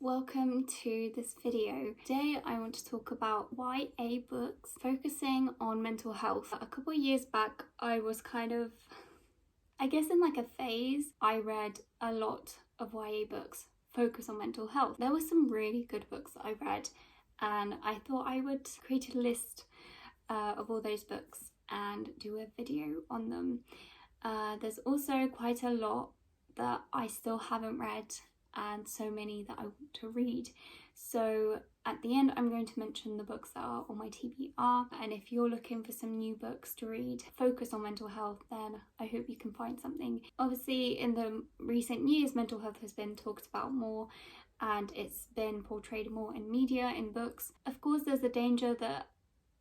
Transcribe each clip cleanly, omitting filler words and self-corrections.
Welcome to this video. Today I want to talk about YA books focusing on mental health. A couple of years back I was in a phase. I read a lot of YA books focused on mental health. There were some really good books that I read and I thought I would create a list of all those books and do a video on them. There's also quite a lot that I still haven't read and so many that I want to read. So at the end I'm going to mention the books that are on my TBR, and if you're looking for some new books to read focus on mental health, then I hope you can find something. Obviously in the recent years mental health has been talked about more and it's been portrayed more in media, in books. Of course there's a danger that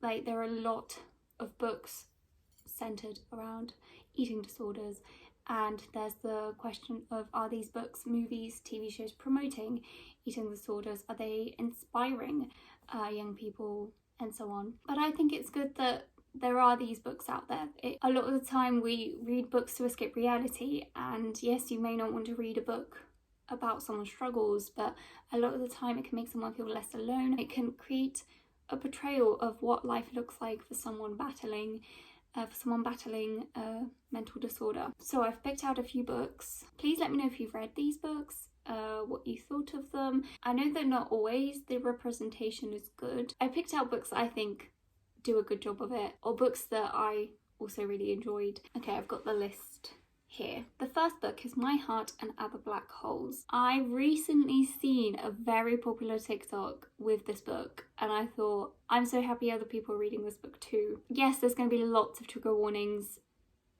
there are a lot of books centered around eating disorders, and there's the question of, are these books, movies, TV shows promoting eating disorders? Are they inspiring young people and so on? But I think it's good that there are these books out there. A lot of the time we read books to escape reality, and yes, you may not want to read a book about someone's struggles, but a lot of the time it can make someone feel less alone. It can create a portrayal of what life looks like for someone battling a mental disorder. So I've picked out a few books. Please let me know if you've read these books, what you thought of them. I know that not always the representation is good. I picked out books that I think do a good job of it, or books that I also really enjoyed. Okay, I've got the list here. The first book is My Heart and Other Black Holes. I recently seen a very popular TikTok with this book and I thought, I'm so happy other people are reading this book too. Yes, there's going to be lots of trigger warnings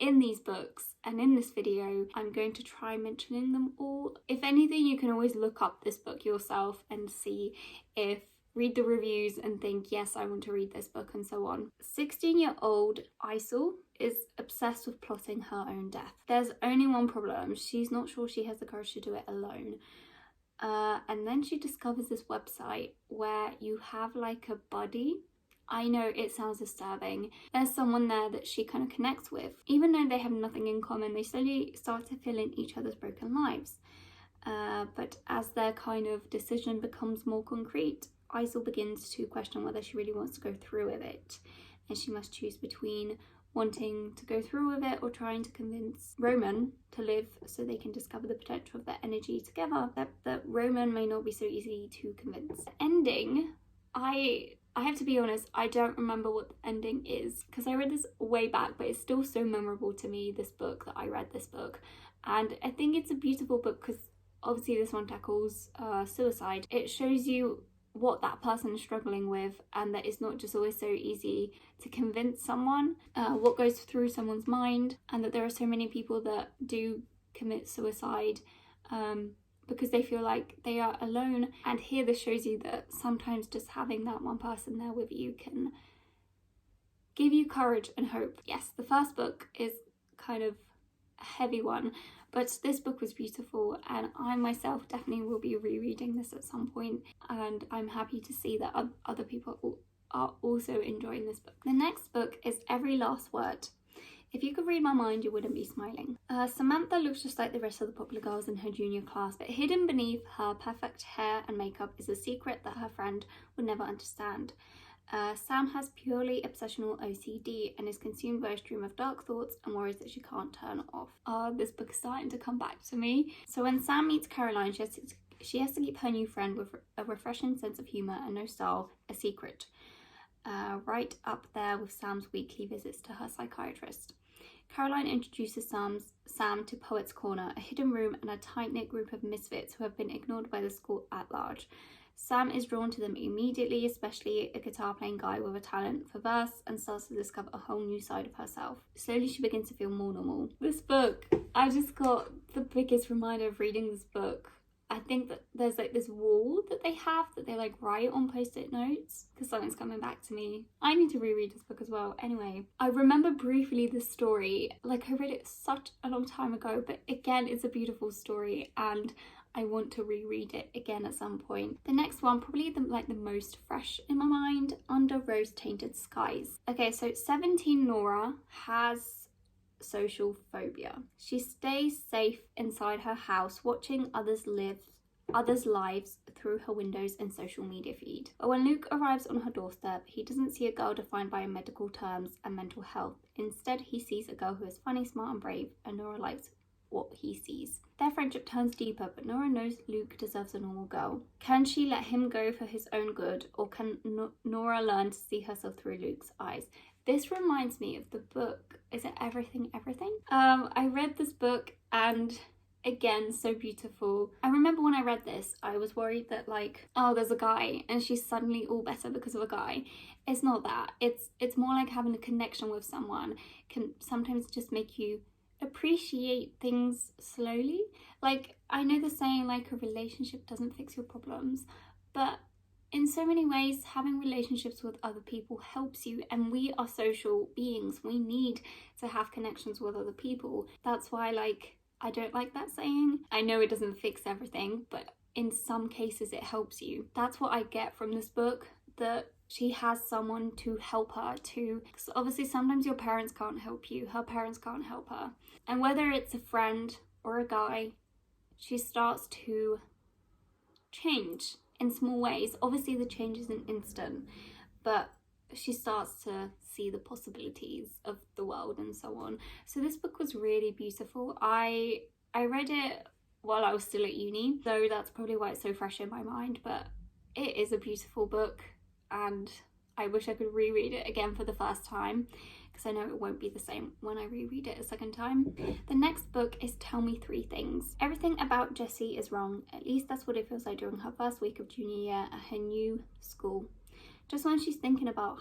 in these books, and in this video I'm going to try mentioning them all. If anything, you can always look up this book yourself and read the reviews and think, yes, I want to read this book, and so on. 16-year-old Isel is obsessed with plotting her own death. There's only one problem: she's not sure she has the courage to do it alone. And then she discovers this website where you have like a buddy. I know it sounds disturbing. There's someone there that she kind of connects with. Even though they have nothing in common, they slowly start to fill in each other's broken lives. But as their kind of decision becomes more concrete, Isel begins to question whether she really wants to go through with it, and she must choose between wanting to go through with it or trying to convince Roman to live so they can discover the potential of their energy together. That Roman may not be so easy to convince. The ending, I have to be honest, I don't remember what the ending is because I read this way back, but it's still so memorable to me, this book, that I read this book. And I think it's a beautiful book because obviously this one tackles suicide. It shows you what that person is struggling with, and that it's not just always so easy to convince someone what goes through someone's mind, and that there are so many people that do commit suicide because they feel like they are alone. And here this shows you that sometimes just having that one person there with you can give you courage and hope. Yes, the first book is kind of a heavy one, but this book was beautiful, and I myself definitely will be rereading this at some point, and I'm happy to see that other people are also enjoying this book. The next book is Every Last Word. If you could read my mind, you wouldn't be smiling. Samantha looks just like the rest of the popular girls in her junior class, but hidden beneath her perfect hair and makeup is a secret that her friend would never understand. Sam has purely obsessional OCD and is consumed by a stream of dark thoughts and worries that she can't turn off. This book is starting to come back to me. So when Sam meets Caroline, she has to keep her new friend with a refreshing sense of humour and no style a secret. Right up there with Sam's weekly visits to her psychiatrist. Caroline introduces Sam to Poet's Corner, a hidden room and a tight-knit group of misfits who have been ignored by the school at large. Sam is drawn to them immediately, especially a guitar-playing guy with a talent for verse, and starts to discover a whole new side of herself. Slowly she begins to feel more normal. This book, I just got the biggest reminder of reading this book. I think that there's like this wall that they have that they like write on post-it notes because something's coming back to me. I need to reread this book as well. Anyway, I remember briefly the story. Like, I read it such a long time ago, but again, it's a beautiful story and I want to reread it again at some point. The next one, probably the most fresh in my mind, Under Rose-Tainted Skies. Okay, so 17 Nora has social phobia. She stays safe inside her house, watching others live others' lives through her windows and social media feed. But when Luke arrives on her doorstep, he doesn't see a girl defined by medical terms and mental health. Instead, he sees a girl who is funny, smart and brave, and Nora likes what he sees. Their friendship turns deeper, but Nora knows Luke deserves a normal girl. Can she let him go for his own good, or can Nora learn to see herself through Luke's eyes? This reminds me of the book, is it Everything Everything? I read this book and again, so beautiful. I remember when I read this, I was worried that like, oh, there's a guy and she's suddenly all better because of a guy. It's not that. It's more like having a connection with someone can sometimes just make you appreciate things slowly. Like, I know the saying like a relationship doesn't fix your problems, but in so many ways having relationships with other people helps you, and we are social beings. We need to have connections with other people. That's why like I don't like that saying. I know it doesn't fix everything, but in some cases it helps you. That's what I get from this book, that she has someone to help her to, because obviously sometimes your parents can't help you, her parents can't help her. And whether it's a friend or a guy, she starts to change in small ways. Obviously the change isn't instant, but she starts to see the possibilities of the world and so on. So this book was really beautiful. I read it while I was still at uni, so that's probably why it's so fresh in my mind, but it is a beautiful book and I wish I could reread it again for the first time, because I know it won't be the same when I reread it a second time. The next book is Tell Me Three Things. Everything about Jessie is wrong, at least that's what it feels like during her first week of junior year at her new school. Just when she's thinking about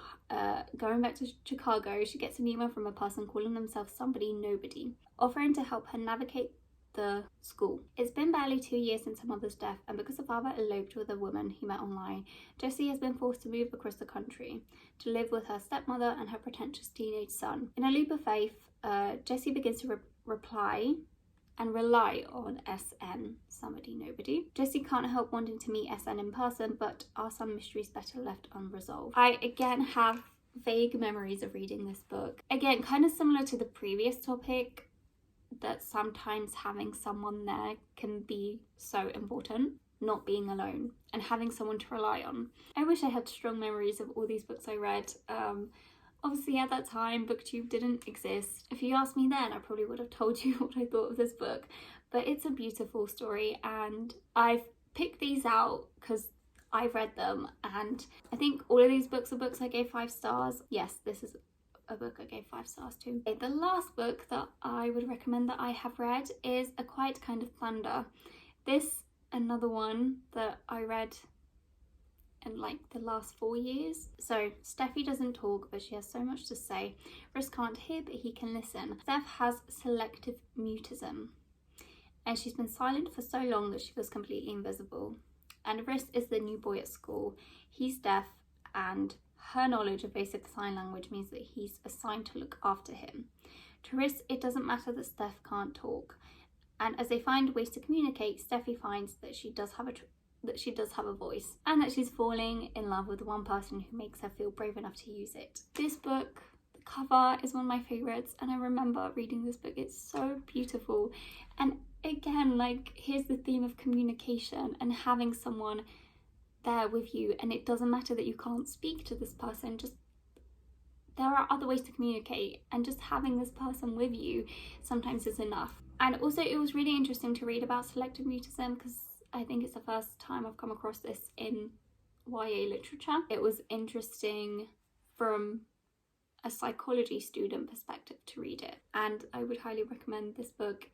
going back to Chicago, she gets an email from a person calling themselves Somebody Nobody, offering to help her navigate the school. It's been barely 2 years since her mother's death, and because her father eloped with a woman he met online, Jessie has been forced to move across the country to live with her stepmother and her pretentious teenage son. In a leap of faith, Jessie begins to reply and rely on SN, Somebody Nobody. Jessie can't help wanting to meet SN in person, but are some mysteries better left unresolved? I again have vague memories of reading this book. Again, kind of similar to the previous topic, that sometimes having someone there can be so important, not being alone and having someone to rely on. I wish I had strong memories of all these books I read. Obviously at that time booktube didn't exist. If you asked me then, I probably would have told you what I thought of this book, but it's a beautiful story and I've picked these out because I've read them, and I think all of these books are books I gave 5 stars. Yes, this is a book I gave 5 stars to. The last book that I would recommend that I have read is A Quiet Kind of Thunder. This, another one that I read in like the last 4 years. So Steffi doesn't talk, but she has so much to say. Riss can't hear, but he can listen. Steph has selective mutism, and she's been silent for so long that she feels completely invisible. And Riss is the new boy at school. He's deaf, and her knowledge of basic sign language means that he's assigned to look after him. To Riss, it doesn't matter that Steph can't talk. And as they find ways to communicate, Steffi finds that she does have a voice, and that she's falling in love with one person who makes her feel brave enough to use it. This book, the cover is one of my favorites, and I remember reading this book. It's so beautiful. And again, like, here's the theme of communication and having someone there with you, and it doesn't matter that you can't speak to this person, just there are other ways to communicate, and just having this person with you sometimes is enough. And also it was really interesting to read about selective mutism, because I think it's the first time I've come across this in YA literature. It was interesting from a psychology student perspective to read it, and I would highly recommend this book.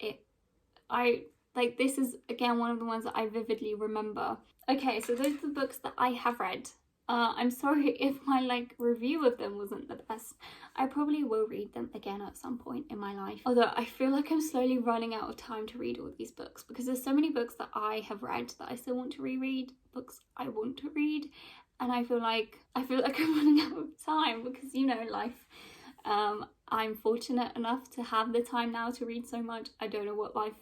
This is again one of the ones that I vividly remember. Okay, so those are the books that I have read. I'm sorry if my review of them wasn't the best. I probably will read them again at some point in my life. Although I feel like I'm slowly running out of time to read all these books, because there's so many books that I have read that I still want to reread, books I want to read, and I feel like I'm running out of time because, you know, life. I'm fortunate enough to have the time now to read so much. I don't know what life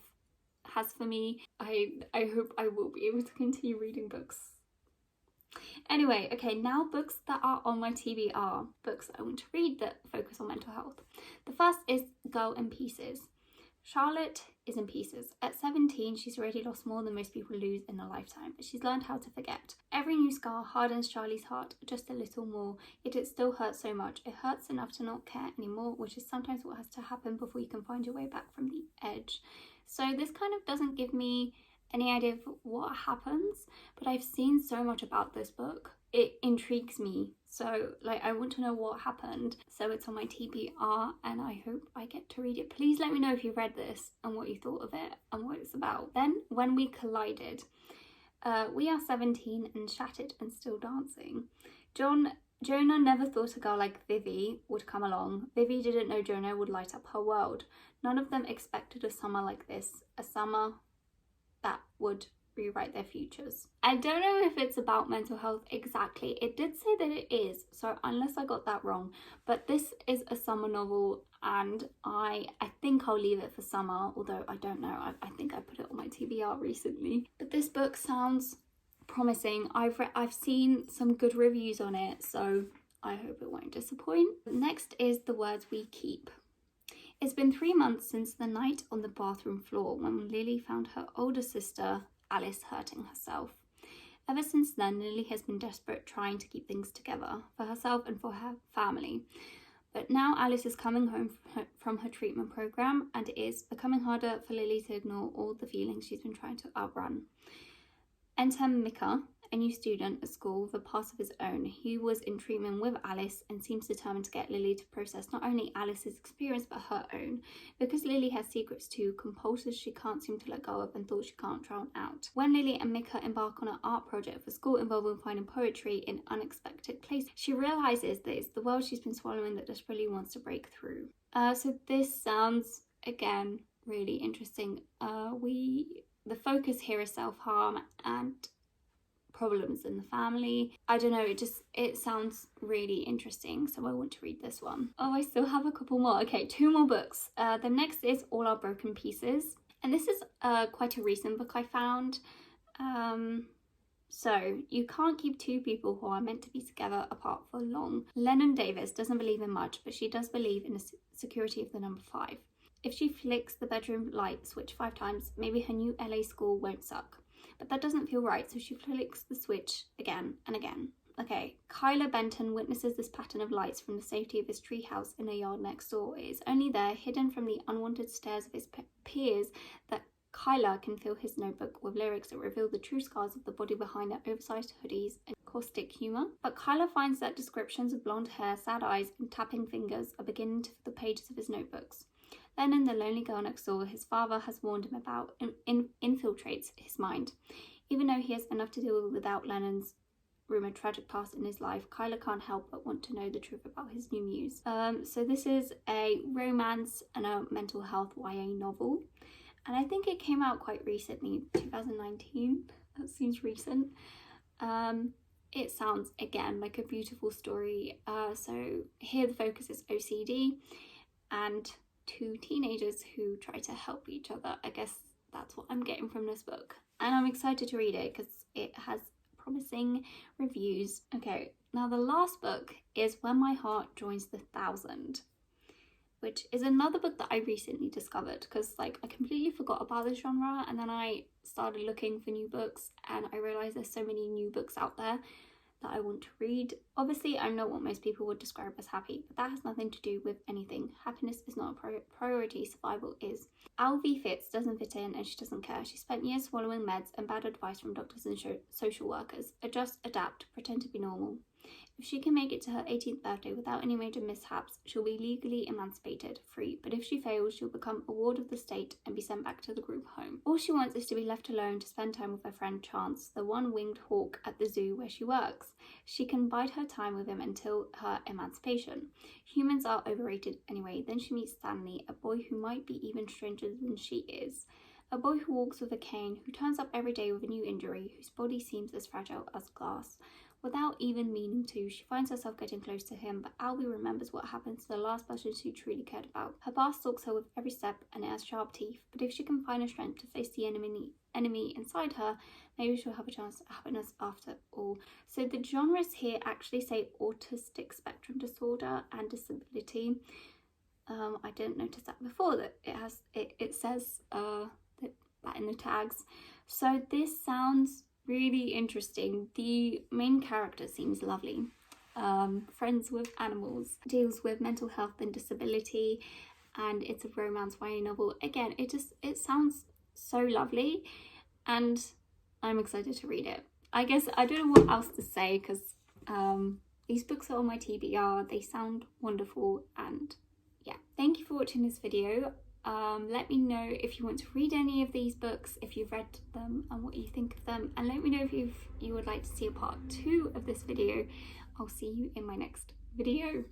has for me. I hope I will be able to continue reading books. Anyway, okay, now books that are on my TBR, books I want to read that focus on mental health. The first is Girl in Pieces. Charlotte is in pieces. At 17, she's already lost more than most people lose in a lifetime, but she's learned how to forget. Every new scar hardens Charlie's heart just a little more, yet it still hurts so much. It hurts enough to not care anymore, which is sometimes what has to happen before you can find your way back from the edge. So this kind of doesn't give me any idea of what happens, but I've seen so much about this book. It intrigues me, so like I want to know what happened. So it's on my TBR and I hope I get to read it. Please let me know if you read this and what you thought of it and what it's about. Then When We Collided. We are 17 and shattered and still dancing. Jonah never thought a girl like Vivi would come along. Vivi didn't know Jonah would light up her world. None of them expected a summer like this, a summer that would rewrite their futures. I don't know if it's about mental health exactly. It did say that it is, so unless I got that wrong, but this is a summer novel and I think I'll leave it for summer, although I don't know. I think I put it on my TBR recently. But this book sounds promising. I've seen some good reviews on it, so I hope it won't disappoint. Next is The Words We Keep. It's been 3 months since the night on the bathroom floor when Lily found her older sister, Alice, hurting herself. Ever since then, Lily has been desperate, trying to keep things together for herself and for her family. But now Alice is coming home from her treatment program and it is becoming harder for Lily to ignore all the feelings she's been trying to outrun. Enter Micah, a new student at school with a past of his own. He was in treatment with Alice and seems determined to get Lily to process not only Alice's experience but her own. Because Lily has secrets too, compulsions she can't seem to let go of and thoughts she can't drown out. When Lily and Micah embark on an art project for school involving finding poetry in unexpected places, she realises that it's the world she's been swallowing that desperately wants to break through. So this sounds, again, really interesting. The focus here is self-harm and problems in the family. I don't know, it sounds really interesting, so I want to read this one. Oh, I still have a couple more. Okay, 2 more books. The next is All Our Broken Pieces, and this is quite a recent book I found. So, you can't keep 2 people who are meant to be together apart for long. Lennon Davis doesn't believe in much, but she does believe in the security of the number 5. If she flicks the bedroom light switch 5 times, maybe her new LA school won't suck. But that doesn't feel right, so she flicks the switch again and again. Okay, Kyler Benton witnesses this pattern of lights from the safety of his treehouse in the yard next door. It is only there, hidden from the unwanted stares of his peers, that Kyler can fill his notebook with lyrics that reveal the true scars of the body behind their oversized hoodies and caustic humour. But Kyler finds that descriptions of blonde hair, sad eyes and tapping fingers are beginning to fill the pages of his notebooks. Then in The Lonely Girl Next Door, his father has warned him about infiltrates his mind. Even though he has enough to deal with without Lennon's rumoured tragic past in his life, Kyler can't help but want to know the truth about his new muse. So this is a romance and a mental health YA novel, and I think it came out quite recently, 2019. That seems recent. It sounds, again, like a beautiful story. So here the focus is OCD and 2 teenagers who try to help each other. I guess that's what I'm getting from this book, and I'm excited to read it because it has promising reviews. Okay, now the last book is When My Heart Joins the 1,000, which is another book that I recently discovered because I completely forgot about this genre, and then I started looking for new books and I realised there's so many new books out there that I want to read. Obviously, I'm not what most people would describe as happy, but that has nothing to do with anything. Happiness is not a priority, survival is. Alvy Fitz doesn't fit in and she doesn't care. She spent years swallowing meds and bad advice from doctors and social workers. Adjust, adapt, pretend to be normal. If she can make it to her 18th birthday without any major mishaps, she'll be legally emancipated, free. But if she fails, she'll become a ward of the state and be sent back to the group home. All she wants is to be left alone to spend time with her friend Chance, the one-winged hawk at the zoo where she works. She can bide her time with him until her emancipation. Humans are overrated anyway. Then she meets Stanley, a boy who might be even stranger than she is. A boy who walks with a cane, who turns up every day with a new injury, whose body seems as fragile as glass. Without even meaning to, she finds herself getting close to him, but Albie remembers what happened to the last person she truly cared about. Her past stalks her with every step and it has sharp teeth, but if she can find the strength to face the enemy inside her, maybe she'll have a chance at happiness after all. So the genres here actually say autistic spectrum disorder and disability. I didn't notice that before, that it says that in the tags. So this sounds really interesting. The main character seems lovely. Friends with animals, deals with mental health and disability, and it's a romance YA novel. Again, it sounds so lovely, and I'm excited to read it. I guess I don't know what else to say, because these books are on my TBR. They sound wonderful, and yeah, thank you for watching this video. Let me know if you want to read any of these books, if you've read them and what you think of them, and let me know if you would like to see a part 2 of this video. I'll see you in my next video.